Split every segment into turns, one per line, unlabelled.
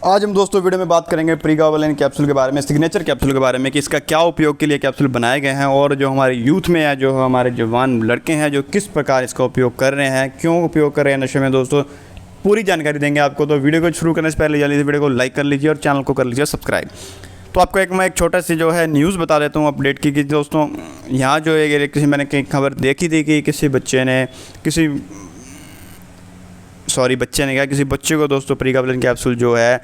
आज हम दोस्तों वीडियो में बात करेंगे प्रीगाबालिन कैप्सूल के बारे में, सिग्नेचर कैप्सूल के बारे में कि इसका क्या उपयोग के लिए कैप्सूल बनाए गए हैं और जो हमारे यूथ में है, जो हमारे जवान लड़के हैं, जो किस प्रकार इसका उपयोग कर रहे हैं, क्यों उपयोग कर रहे हैं नशे में। दोस्तों पूरी जानकारी देंगे आपको। तो वीडियो को शुरू करने से पहले जल्दी से वीडियो को लाइक कर लीजिए और चैनल को कर लीजिए सब्सक्राइब। तो आपको मैं एक छोटा सी जो है न्यूज़ बता देता हूँ अपडेट की कि दोस्तों यहाँ जो है किसी मैंने कहीं खबर देखी थी कि किसी बच्चे ने किसी बच्चे को दोस्तों प्रीगाबालिन कैप्सूल जो है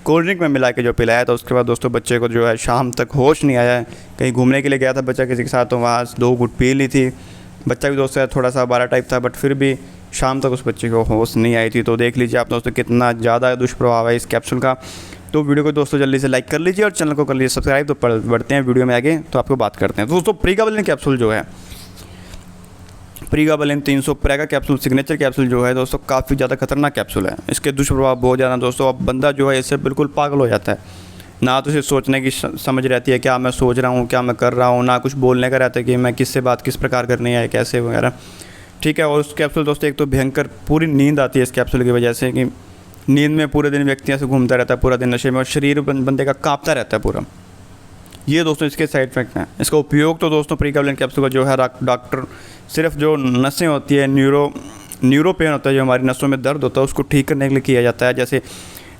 कोल्ड ड्रिंक में मिला के जो पिलाया था। उसके बाद दोस्तों बच्चे को जो है शाम तक होश नहीं आया। कहीं घूमने के लिए गया था बच्चा किसी के साथ, तो वहाँ 2 घुट पी ली थी। बच्चा भी दोस्तों थोड़ा सा बारा टाइप था, बट फिर भी शाम तक उस बच्चे को होश नहीं आई थी। तो देख लीजिए आप दोस्तों कितना ज़्यादा दुष्प्रभाव है इस कैप्सूल का। तो वीडियो को दोस्तों जल्दी से लाइक कर लीजिए और चैनल को कर लीजिए सब्सक्राइब। तो बढ़ते हैं वीडियो में आगे, तो आपको बात करते हैं। तो दोस्तों प्रीगाबालिन कैप्सूल जो है, प्रीगाबालिन 300 प्रेगा कैप्सूल सिग्नेचर कैप्सूल जो है दोस्तों काफ़ी ज़्यादा खतरनाक कैप्सूल है। इसके दुष्प्रभाव बहुत ज़्यादा दोस्तों। अब बंदा जो है इससे बिल्कुल पागल हो जाता है। ना तो इसे सोचने की समझ रहती है, क्या मैं सोच रहा हूँ, क्या मैं कर रहा हूँ, ना कुछ बोलने का रहता है कि मैं किससे बात किस प्रकार करनी है, कैसे वगैरह। ठीक है। और उस कैप्सूल दोस्तों एक तो भयंकर पूरी नींद आती है इस कैप्सूल की वजह से, कि नींद में पूरे दिन व्यक्ति ऐसे घूमता रहता है, पूरा दिन नशे में, और शरीर बंदे का काँपता रहता है पूरा। ये दोस्तों इसके साइड इफेक्ट हैं। इसका उपयोग तो दोस्तों प्रीगाबालिन कैप्सूल का जो है डॉक्टर सिर्फ जो नसें होती है, न्यूरो पेन होता है, जो हमारी नसों में दर्द होता है, उसको ठीक करने के लिए किया जाता है। जैसे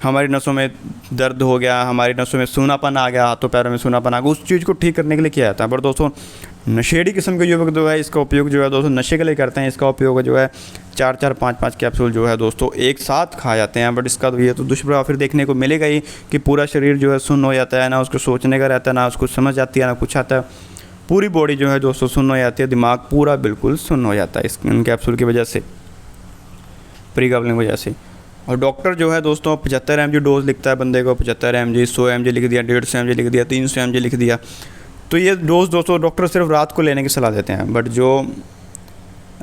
हमारी नसों में दर्द हो गया, हमारी नसों में सूनापन आ गया, हाथों पैरों में सूनापन आ गया, उस चीज़ को ठीक करने के लिए किया जाता है। पर दोस्तों नशेड़ी किस्म के युवक जो है इसका उपयोग जो है दोस्तों नशे के लिए करते हैं। इसका उपयोग जो है 4-4, 5-5 कैप्सूल जो है दोस्तों एक साथ खा जाते हैं। बट इसका तो ये तो दुष्प्रभाव फिर देखने को मिलेगा ही कि पूरा शरीर जो है सुन्न हो जाता है, ना उसको सोचने का रहता है, ना उसको समझ आती है, ना कुछ आता है। पूरी बॉडी जो है दोस्तों सुन्न हो जाती है, दिमाग पूरा बिल्कुल सुन्न हो जाता है इस कैप्सूल की वजह से, प्रीगाबालिन की वजह से। और डॉक्टर जो है दोस्तों 75 mg डोज लिखता है बंदे को, 75 mg, 100 mg लिख दिया, 150 mg लिख दिया, 300 mg लिख दिया। तो ये डोज दोस्तों डॉक्टर सिर्फ रात को लेने की सलाह देते हैं। बट जो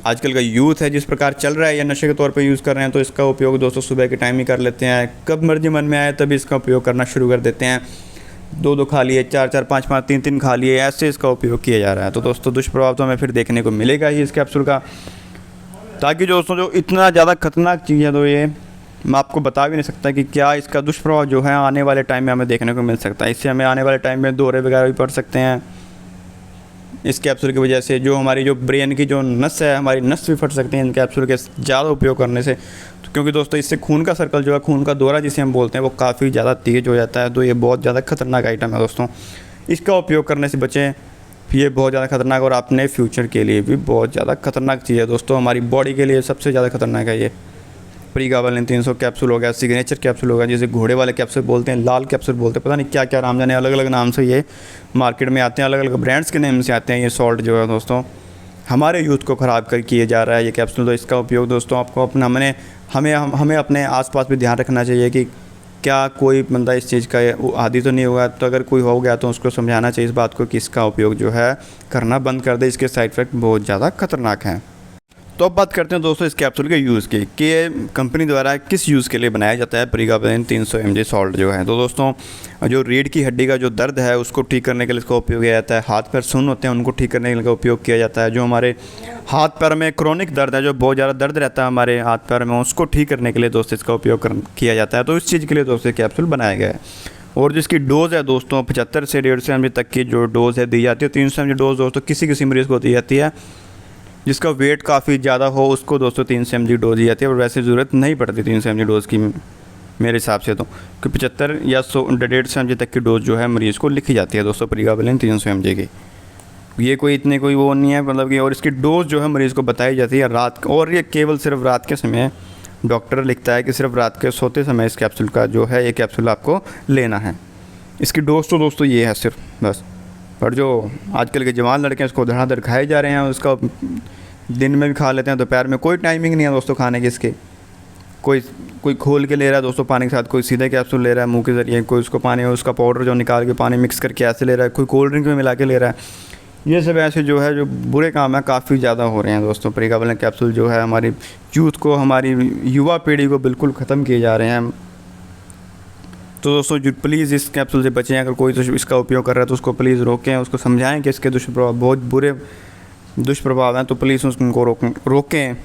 आजकल का यूथ है जिस प्रकार चल रहा है या नशे के तौर पे यूज़ कर रहे हैं, तो इसका उपयोग दोस्तों सुबह के टाइम ही कर लेते हैं। कब मर्जी मन में आए तभी इसका उपयोग करना शुरू कर देते हैं। 2-2 खा लिए, 4-4, 5-5, 3-3 खा लिए, ऐसे इसका उपयोग किया जा रहा है। तो दोस्तों दुष्प्रभाव तो हमें फिर देखने को मिलेगा ही इस कैप्सूल का। ताकि दोस्तों जो इतना ज़्यादा खतरनाक चीज़ है, तो ये मैं आपको बता भी नहीं सकता कि क्या इसका दुष्प्रभाव जो है आने वाले टाइम में हमें देखने को मिल सकता है। इससे हमें आने वाले टाइम में दौरे वगैरह भी पड़ सकते हैं इस कैप्सूल की वजह से। जो हमारी जो ब्रेन की जो नस है, हमारी नस भी फट सकती है इन कैप्सूल के ज़्यादा उपयोग करने से। तो क्योंकि दोस्तों इससे खून का सर्कल जो है, खून का दौरा जिसे हम बोलते हैं, वो काफ़ी ज़्यादा तेज़ हो जाता है। तो ये बहुत ज़्यादा खतरनाक आइटम है दोस्तों। इसका उपयोग करने से बचें। ये बहुत ज़्यादा खतरनाक और अपने फ्यूचर के लिए भी बहुत ज़्यादा खतरनाक चीज़ है दोस्तों। हमारी बॉडी के लिए सबसे ज़्यादा खतरनाक है ये प्रीगाबालिन 300 कैप्सूल हो गया, सिग्नेचर कैप्सूल हो गया, जिसे घोड़े वाले कैप्सूल बोलते हैं, लाल कैप्सूल बोलते हैं, पता नहीं क्या क्या नाम जाने, अलग अलग नाम से ये मार्केट में आते हैं, अलग अलग ब्रांड्स के नेम से आते हैं। ये सॉल्ट जो है दोस्तों हमारे यूथ को ख़राब कर किए जा रहा है ये कैप्सूल। तो इसका उपयोग दोस्तों आपको अपना हमें अपने आसपास भी ध्यान रखना चाहिए कि क्या कोई बंदा इस चीज़ का आदी तो नहीं होगा। तो अगर कोई हो गया तो उसको समझाना चाहिए इस बात को कि इसका उपयोग जो है करना बंद कर दे। इसके साइड इफ़ेक्ट बहुत ज़्यादा खतरनाक हैं। तो अब बात करते हैं दोस्तों इस कैप्सूल के यूज़ की, कि ये कंपनी द्वारा किस यूज़ के लिए बनाया जाता है प्रीगाबालिन 300 mg सॉल्ट जो है। तो दोस्तों जो रीढ़ की हड्डी का जो दर्द है उसको ठीक करने के लिए इसका उपयोग किया जाता है। हाथ पैर सुन्न होते हैं उनको ठीक करने के लिए उपयोग किया जाता है। जो हमारे हाथ पैर में क्रोनिक दर्द है, जो बहुत ज़्यादा दर्द रहता है हमारे हाथ पैर में, उसको ठीक करने के लिए दोस्तों इसका उपयोग किया जाता है। तो इस चीज़ के लिए दोस्तों कैप्सूल बनाया गया है। और जिसकी डोज़ है दोस्तों 75 से 150 mg तक की जो डोज़ है दी जाती है। 300 mg डोज़ दोस्तों किसी मरीज़ को दी जाती है जिसका वेट काफ़ी ज़्यादा हो, उसको दोस्तों 300 mg डोज दी जाती है। और वैसे ज़रूरत नहीं पड़ती 300 mg डोज़ की मेरे हिसाब से, तो कि 75 या 150 mg तक की डोज जो है मरीज़ को लिखी जाती है दोस्तों प्रीगाबालिन 300 mg की। ये कोई वो नहीं है मतलब कि। और इसकी डोज़ जो है मरीज़ को बताई जाती है रात, और ये केवल सिर्फ रात के समय डॉक्टर लिखता है कि सिर्फ रात के सोते समय इस कैप्सूल का जो है ये कैप्सूल आपको लेना है। इसकी डोज तो दोस्तों ये है सिर्फ बस। पर जो आजकल के जवान लड़के हैं उसको धड़ाधड़ खाए जा रहे हैं। उसका दिन में भी खा लेते हैं, दोपहर में कोई टाइमिंग नहीं है दोस्तों खाने की इसके। कोई खोल के ले रहा है दोस्तों पानी के साथ, कोई सीधे कैप्सूल ले रहा है मुंह के ज़रिए, कोई उसको पानी उसका पाउडर जो निकाल के पानी मिक्स करके ऐसे ले रहा है, कोई कोल्ड ड्रिंक में मिला के ले रहा है। ये सब ऐसे जो है जो बुरे काम है काफ़ी ज़्यादा हो रहे हैं दोस्तों। प्रीगाबालिन कैप्सूल जो है हमारी यूथ को, हमारी युवा पीढ़ी को बिल्कुल ख़त्म किए जा रहे हैं। तो दोस्तों जो प्लीज़ इस कैप्सूल से बचें। अगर कोई तो इसका उपयोग कर रहा है तो उसको प्लीज़ रोकें, उसको समझाएं कि इसके दुष्प्रभाव बहुत बुरे दुष्प्रभाव हैं। तो प्लीज़ उसको रोकें।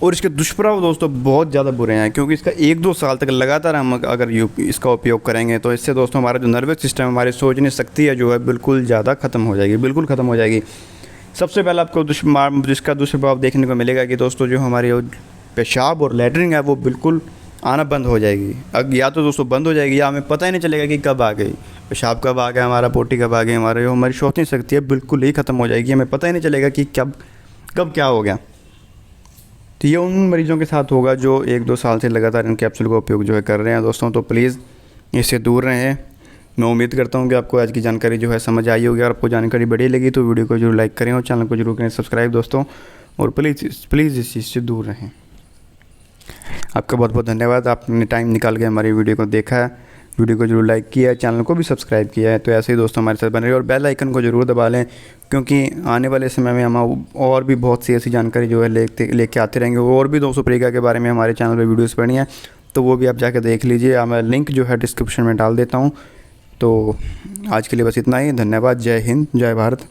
और इसके दुष्प्रभाव दोस्तों बहुत ज़्यादा बुरे हैं, क्योंकि इसका 1-2 साल तक लगातार हम अगर इसका उपयोग करेंगे तो इससे दोस्तों हमारा जो नर्वस सिस्टम, हमारी सोचने शक्ति है जो है बिल्कुल ज़्यादा ख़त्म हो जाएगी, बिल्कुल ख़त्म हो जाएगी। सबसे पहले आपको जिसका दुष्प्रभाव देखने को मिलेगा कि दोस्तों जो हमारी पेशाब और लैटरिन है वो बिल्कुल आना बंद हो जाएगी। अब या तो दोस्तों बंद हो जाएगी या हमें पता ही नहीं चलेगा कि कब आ गई पेशाब, कब आ गया हमारा पोटी, कब आ गई हमारी जो हमारी सोचने शक्ति है बिल्कुल ही ख़त्म हो जाएगी, हमें पता ही नहीं चलेगा कि कब क्या हो गया। तो ये उन मरीज़ों के साथ होगा जो 1-2 साल से लगातार इन कैप्सूल का उपयोग जो है कर रहे हैं दोस्तों। तो प्लीज़ इससे दूर रहें। मैं उम्मीद करता हूँ कि आपको आज की जानकारी जो है समझ आई होगी। अगर आपको जानकारी बढ़िया लगी तो वीडियो को जरूर लाइक करें और चैनल को जरूर करें सब्सक्राइब दोस्तों, और प्लीज़ इस चीज़ से दूर रहें। आपका बहुत बहुत धन्यवाद, आपने टाइम निकाल के हमारी वीडियो को देखा है, वीडियो को जरूर लाइक किया है, चैनल को भी सब्सक्राइब किया है। तो ऐसे ही दोस्तों हमारे साथ बने रहिए और बेल आइकन को जरूर दबा लें, क्योंकि आने वाले समय में हम और भी बहुत सी ऐसी जानकारी जो है लेके आते रहेंगे। और भी दोस्तों प्रेगा के बारे में हमारे चैनल पर वीडियोज़ पढ़नी है तो वो भी आप जाकर देख लीजिए, मैं लिंक जो है डिस्क्रिप्शन में डाल देता हूँ। तो आज के लिए बस इतना ही, धन्यवाद। जय हिंद, जय भारत।